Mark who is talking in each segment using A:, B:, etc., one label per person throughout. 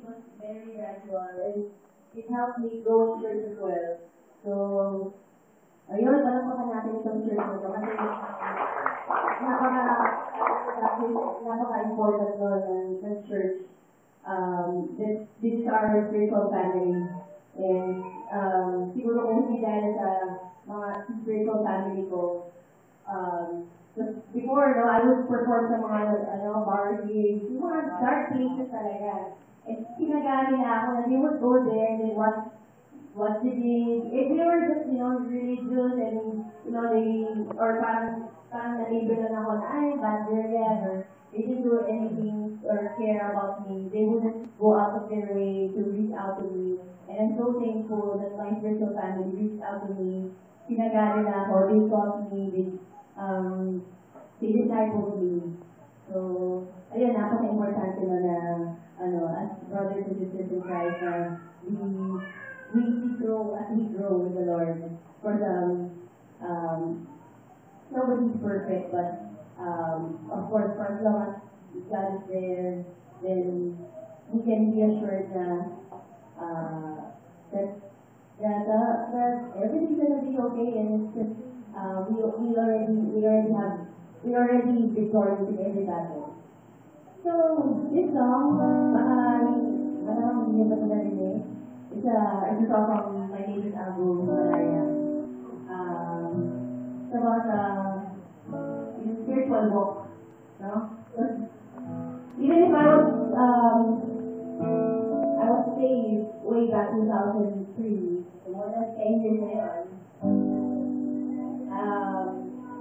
A: was very gradual and it helped me grow in church as well. So, ayun, palakpakan natin itong church na ito kasi napaka-important ko ng church. This is our spiritual family. And siguro kung hindi dahil sa mga spiritual family ko, before, no, I would perform sa mga bar gigs, yung mga dark places talaga. And pinagani na ako, and they would go there and they watch the gig. If they were just, religious and, or parang na-label lang ako na, ay, bad girl yan, or they didn't do anything or care about me. They wouldn't go out of their way to reach out to me. And I'm so thankful that my spiritual family reached out to me. Pinagani na ako, they taught me, they discipled me. So, ayun, napaka-importante na as brothers and sisters in Christ, we grow as we grow with the Lord. For nobody's perfect, but of course, for as long as God is there, then we can be assured that everything's gonna be okay, and it's just we already victorious in every battle. So this song, hindi niyo ba ito narinig? It's a song from my latest album, Malaya. It's about spiritual walk, no? Even if I was saved way back 2003, so more than 10 years na yun,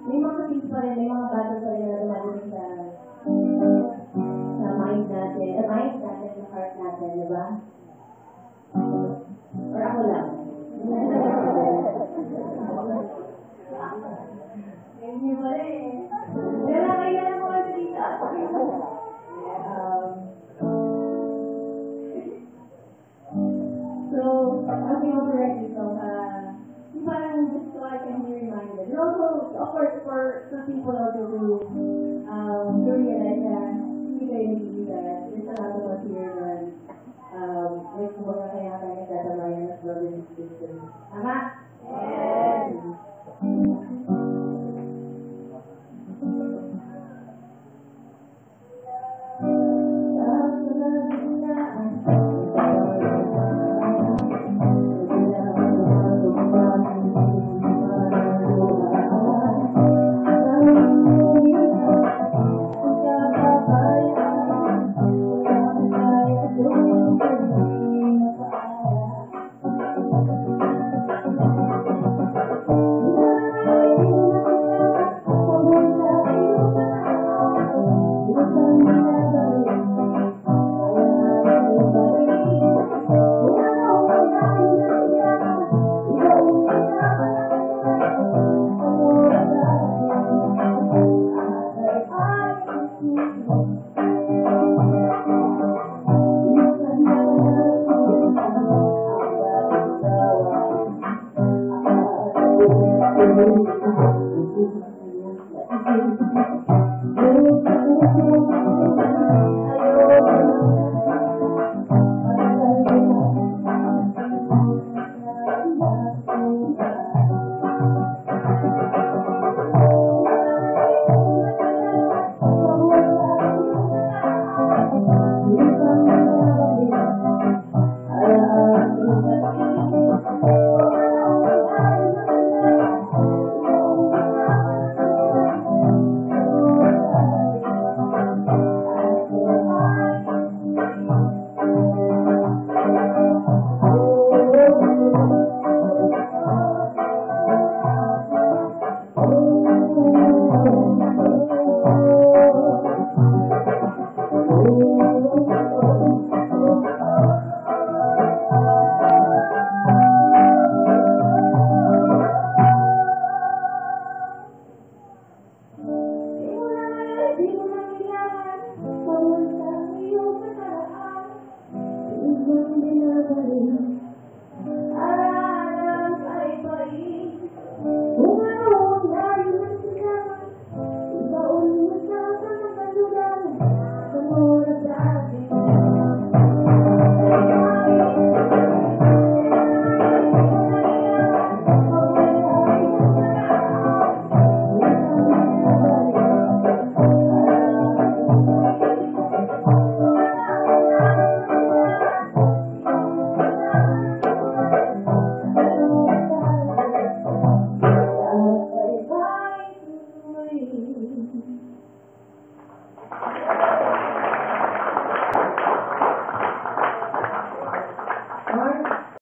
A: may mga things pa rin, may mga battle pa rin na dumating sa mind natin, sa heart natin, di ba? Or ako lang. Hindi mo rin. Wala kayo na mga salita. So, as you want to write this song, parang just so I can be reminded. And also, of course, for people also to realize that hindi kayo nag-iigas. There's a lot of us here that kumbaga kaya tayo nagdadamayan as brothers and sisters. Tama? Yes!
B: Thank you.